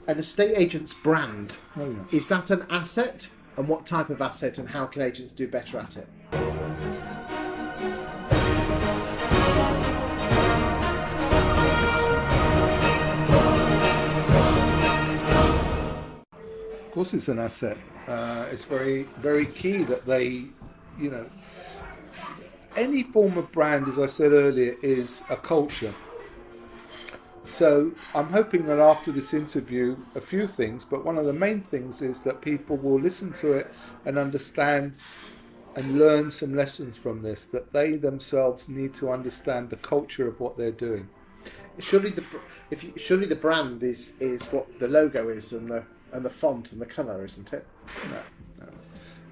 An estate agent's brand, Oh, yeah. is that an asset? And what type of asset, and how can agents do better at it? Of course, it's an asset. It's very, very key that they, you know, any form of brand, as I said earlier, is a culture. So I'm hoping that after this interview, a few things, but one of the main things is that people will listen to it and understand and learn some lessons from this, that they themselves need to understand the culture of what they're doing. Surely the brand is what the logo is, and the font and the colour, isn't it?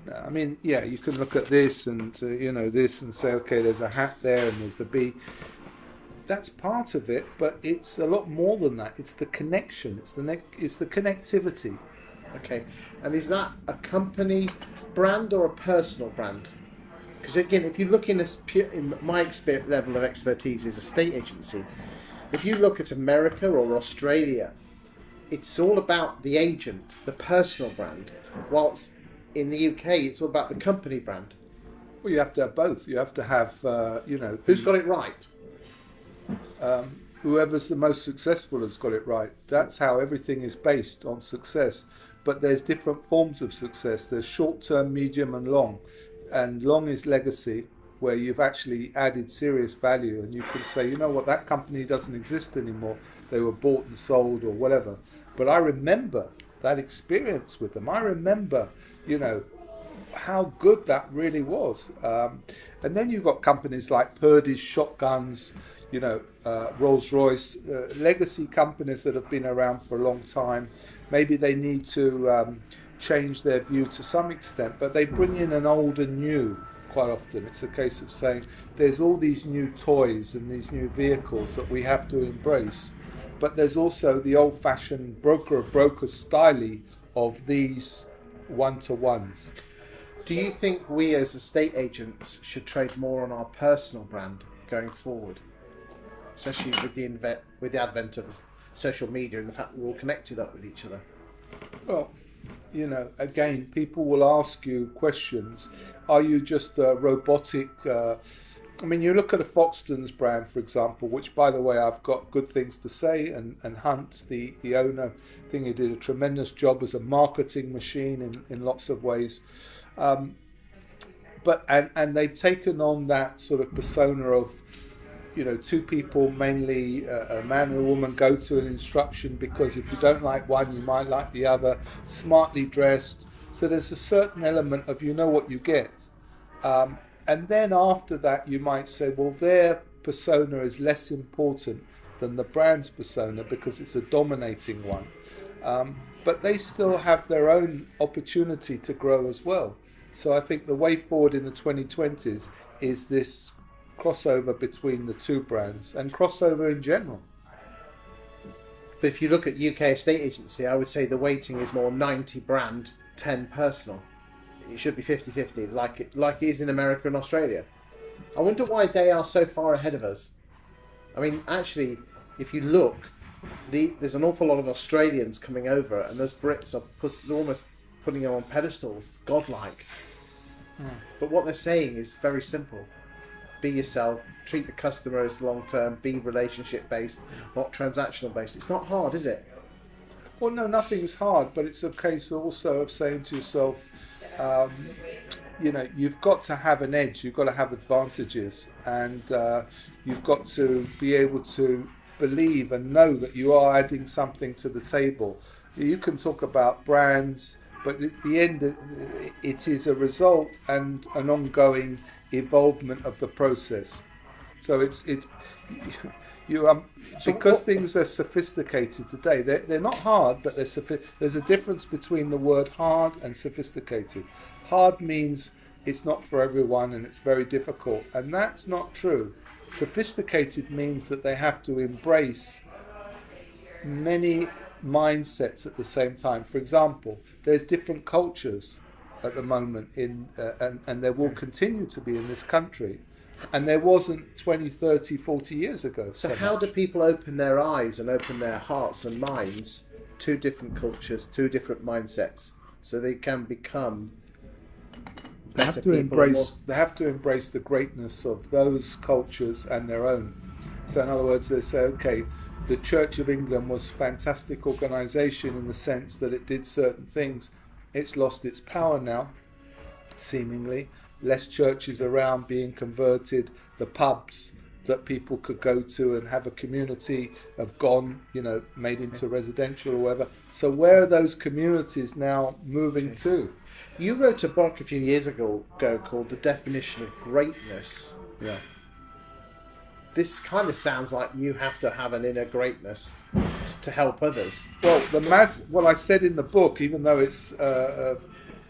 No, I mean, yeah, you can look at this and this and say, okay, there's a hat there and there's the bee. That's part of it, but it's a lot more than that. It's the connection. It's the connectivity. Okay, and is that a company brand or a personal brand? Because again, if you look in my level of expertise is a state agency. If you look at America or Australia, it's all about the agent, the personal brand, whilst in the UK it's all about the company brand. Well, you have to have both. You have to have, Who's got it right? Whoever's the most successful has got it right. That's how everything is based on success. But there's different forms of success. There's short-term, medium and long. And long is legacy, where you've actually added serious value and you can say, you know what, that company doesn't exist anymore. They were bought and sold or whatever. But I remember that experience with them. I remember, how good that really was. And then you've got companies like Purdy's Shotguns, Rolls-Royce, legacy companies that have been around for a long time. Maybe they need to change their view to some extent, but they bring in an old and new quite often. It's a case of saying there's all these new toys and these new vehicles that we have to embrace, but there's also the old-fashioned broker of brokers style of these one-to-ones. Do you think we as estate agents should trade more on our personal brand going forward? Especially with the advent of social media and the fact we're all connected up with each other. Well, again, people will ask you questions. Are you just a robotic? You look at a Foxtons brand, for example, which, by the way, I've got good things to say. And Hunt, the owner, I think he did a tremendous job as a marketing machine in lots of ways. But they've taken on that sort of persona of, two people, mainly a man and a woman, go to an instruction because if you don't like one, you might like the other, smartly dressed. So there's a certain element of what you get. And then after that, you might say, well, their persona is less important than the brand's persona because it's a dominating one. But they still have their own opportunity to grow as well. So I think the way forward in the 2020s is this crossover between the two brands and crossover in general. But if you look at UK estate agency, I would say the weighting is more 90 brand, 10 personal. It should be 50-50 like it is in America and Australia. I wonder why they are so far ahead of us. I mean, actually, if you look, there's an awful lot of Australians coming over, and those Brits are almost putting them on pedestals, godlike. But what they're saying is very simple. Be yourself, treat the customer as long-term, be relationship-based, not transactional-based. It's not hard, is it? Well, no, nothing's hard, but it's a case also of saying to yourself, you've got to have an edge, you've got to have advantages, and you've got to be able to believe and know that you are adding something to the table. You can talk about brands, but at the end, it is a result and an ongoing evolvement of the process. So because things are sophisticated today. They're not hard, but there's a difference between the word hard and sophisticated. Hard means it's not for everyone and it's very difficult, and that's not true. Sophisticated means that they have to embrace many mindsets at the same time. For example, there's different cultures at the moment and there will continue to be in this country, and there wasn't 20, 30, 40 years ago. So how do people open their eyes and open their hearts and minds two different cultures, two different mindsets, so they can become They have better to people and embrace. They have to embrace the greatness of those cultures and their own. So, in other words, they say, okay, the Church of England was a fantastic organisation in the sense that it did certain things. It's lost its power now, seemingly. Less churches around being converted. The pubs that people could go to and have a community have gone, made into residential or whatever. So where are those communities now moving to? You wrote a book a few years ago called The Definition of Greatness. Yeah. This kind of sounds like you have to have an inner greatness to help others. Well, what I said in the book, even though it's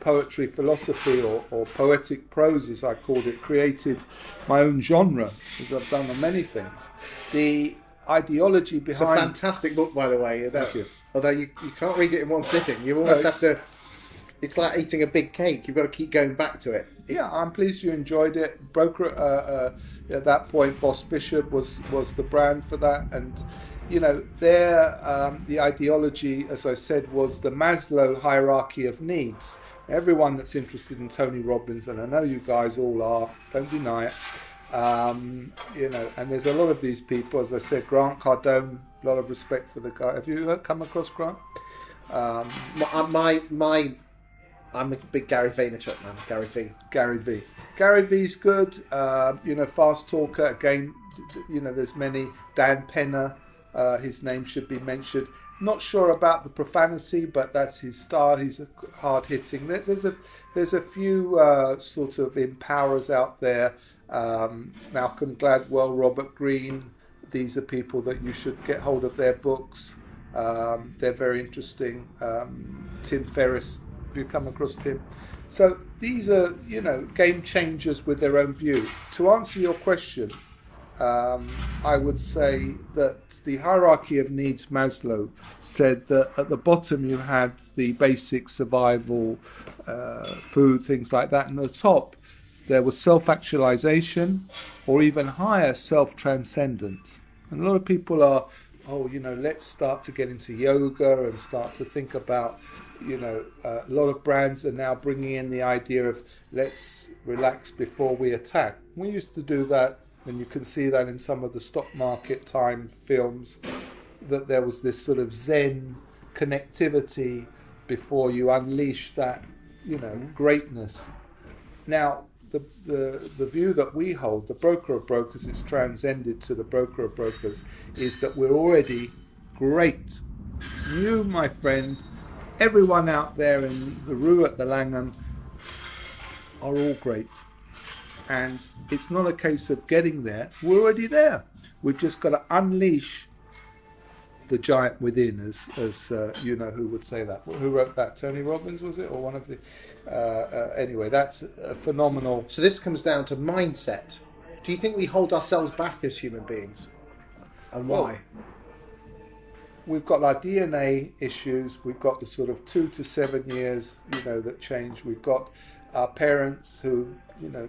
poetry, philosophy, or poetic prose, as I called it, created my own genre, as I've done on many things. The ideology behind... It's a fantastic book, by the way. Thank you. Although you can't read it in one sitting. You almost have to... It's like eating a big cake. You've got to keep going back to it. Yeah, I'm pleased you enjoyed it. Broker, at that point, Boss Bishop was the brand for that. And, the ideology, as I said, was the Maslow hierarchy of needs. Everyone that's interested in Tony Robbins, and I know you guys all are, don't deny it, and there's a lot of these people, as I said, Grant Cardone, a lot of respect for the guy. Have you come across Grant? I'm a big Gary Vaynerchuk man. Gary V. Gary V's good. Fast talker. Again, there's many. Dan Penner, his name should be mentioned. Not sure about the profanity, but that's his style. He's hard hitting. There's a few sort of empowerers out there. Malcolm Gladwell, Robert Greene. These are people that you should get hold of their books. They're very interesting. Tim Ferriss. Have you come across Tim? So these are, game changers with their own view. To answer your question, I would say that the hierarchy of needs, Maslow, said that at the bottom you had the basic survival, food, things like that, and at the top there was self-actualization, or even higher, self-transcendence. And a lot of people are, let's start to get into yoga and start to think about, a lot of brands are now bringing in the idea of let's relax before we attack. We used to do that, and you can see that in some of the stock market time films, that there was this sort of Zen connectivity before you unleash that, greatness. Now, the view that we hold, the broker of brokers, it's transcended to the broker of brokers, is that we're already great. You, my friend, everyone out there in the Rue at the Langham are all great. And it's not a case of getting there. We're already there. We've just got to unleash the giant within, as who would say that? Who wrote that? Tony Robbins, was it? Or one of the... anyway, that's a phenomenal... So this comes down to mindset. Do you think we hold ourselves back as human beings? And why? Well, we've got our DNA issues. We've got the sort of 2 to 7 years, that change. We've got our parents who,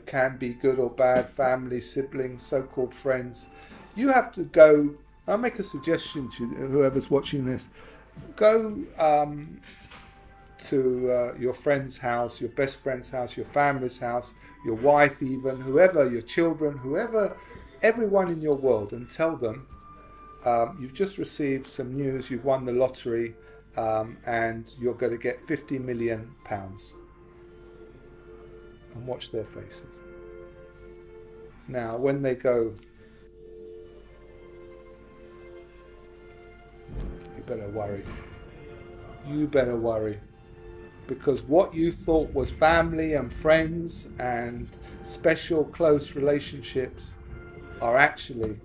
can be good or bad, family, siblings, so-called friends. You have to go... I'll make a suggestion to whoever's watching this. Go to your friend's house, your best friend's house, your family's house, your wife even, whoever, your children, whoever, everyone in your world, and tell them you've just received some news, you've won the lottery, and you're going to get £50 million. And watch their faces. Now, when they go, you better worry, because what you thought was family and friends and special close relationships are actually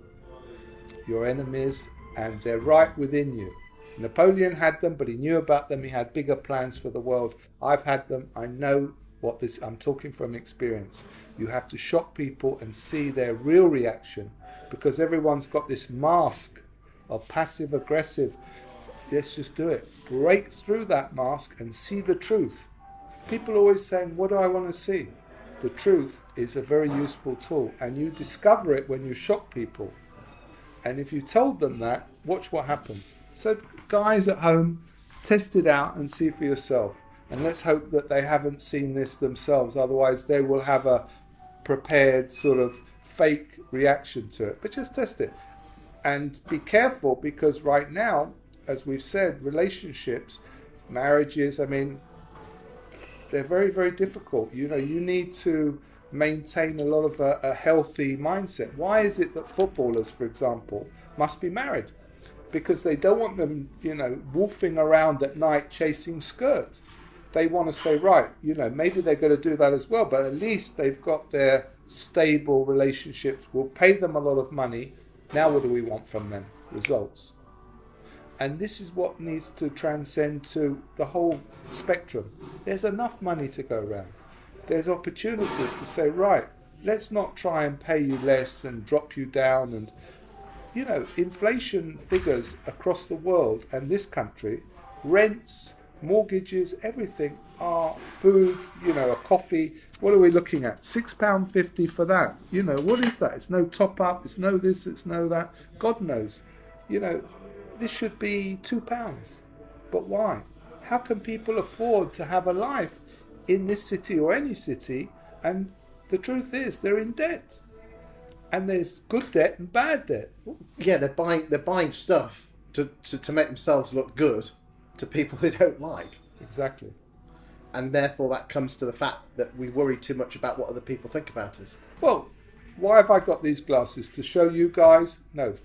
your enemies, and they're right within you. Napoleon had them, but he knew about them. He had bigger plans for the world. I've had them. I know what this, I'm talking from experience. You have to shock people and see their real reaction, because everyone's got this mask of passive aggressive. Let's just do it. Break through that mask and see the truth. People are always saying, what do I want to see? The truth is a very useful tool, and you discover it when you shock people. And if you told them that, watch what happens. So guys at home, Test it out and see for yourself. And let's hope that they haven't seen this themselves. Otherwise, they will have a prepared sort of fake reaction to it. But just test it. And be careful, because right now, as we've said, relationships, marriages, I mean, they're very, very difficult. You know, you need to maintain a lot of a healthy mindset. Why is it that footballers, for example, must be married? Because they don't want them, you know, wolfing around at night chasing skirt. They want to say, right, you know, maybe they're going to do that as well, but at least they've got their stable relationships. We'll pay them a lot of money. Now what do we want from them? Results. And this is what needs to transcend to the whole spectrum. There's enough money to go around. There's opportunities to say, right, let's not try and pay you less and drop you down. And, you know, inflation figures across the world and this country, rents, mortgages, everything are food, you know, a coffee. What are we looking at? £6.50 for that. You know, what is that? It's no top up, it's no this, it's no that. God knows. You know, this should be £2. But why? How can people afford to have a life in this city or any city? And the truth is, they're in debt. And there's good debt and bad debt. Yeah, they're buying stuff to make themselves look good to people they don't like. Exactly. And therefore that comes to the fact that we worry too much about what other people think about us. Well, why have I got these glasses? To show you guys? No,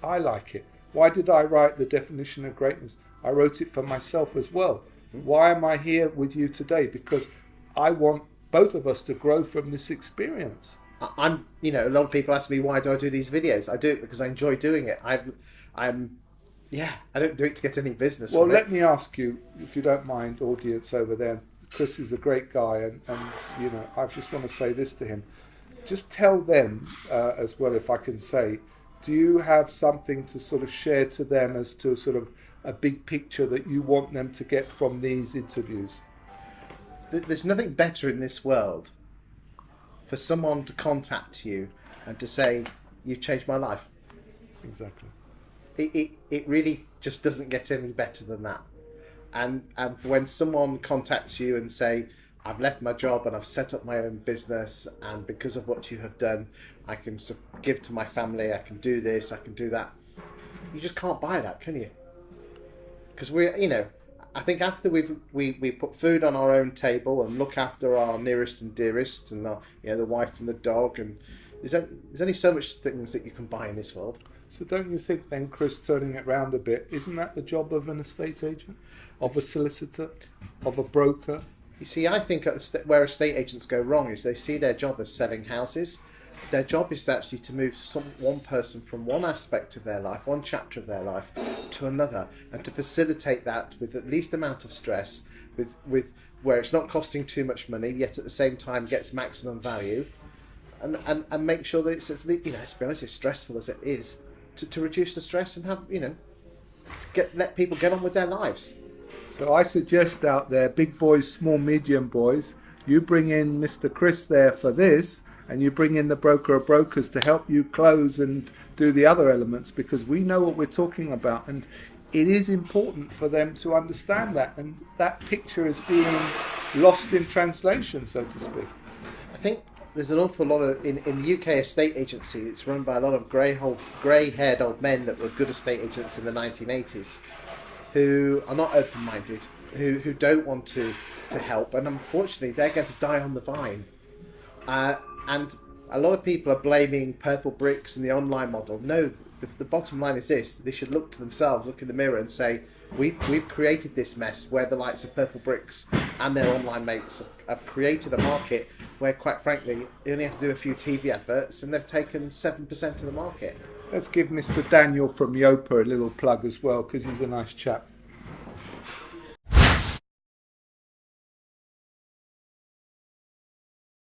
I like it. Why did I write the definition of greatness? I wrote it for myself as well. Why am I here with you today? Because I want both of us to grow from this experience. I'm, you know, a lot of people ask me, why do I do these videos? I do it because I enjoy doing it. I don't do it to get any business. Well, let me ask you, if you don't mind, audience over there. Chris is a great guy, and you know, I just want to say this to him. Just tell them as well, if I can say, do you have something to sort of share to them as to sort of a big picture that you want them to get from these interviews? There's nothing better in this world for someone to contact you and to say, you've changed my life. Exactly. It really just doesn't get any better than that. And for when someone contacts you and say, I've left my job and I've set up my own business, and because of what you have done, I can give to my family, I can do this, I can do that. You just can't buy that, can you? Because I think after we put food on our own table and look after our nearest and dearest and the wife and the dog, and there's only so much things that you can buy in this world. So don't you think then, Chris, turning it round a bit, isn't that the job of an estate agent, of a solicitor, of a broker? You see, I think where estate agents go wrong is they see their job as selling houses. Their job is actually to move one person from one aspect of their life, one chapter of their life, to another, and to facilitate that with the least amount of stress, with where it's not costing too much money, yet at the same time gets maximum value, and make sure that it's, let's be honest, as stressful as it is, to reduce the stress and have, let people get on with their lives. So I suggest out there, big boys, small, medium boys, you bring in Mr. Chris there for this, and you bring in the broker of brokers to help you close and do the other elements, because we know what we're talking about, and it is important for them to understand that, and that picture is being lost in translation, so to speak. I think there's an awful lot of, in the UK estate agency, it's run by a lot of grey-haired old men that were good estate agents in the 1980s, who are not open-minded, who don't want to help, and unfortunately they're going to die on the vine. And a lot of people are blaming purple bricks and the online model. No, the bottom line is this: they should look to themselves, look in the mirror and say, we've created this mess where the likes of purple bricks and their online mates have created a market where, quite frankly, you only have to do a few TV adverts and they've taken 7% of the market. Let's give Mr. Daniel from Yopa a little plug as well, because he's a nice chap.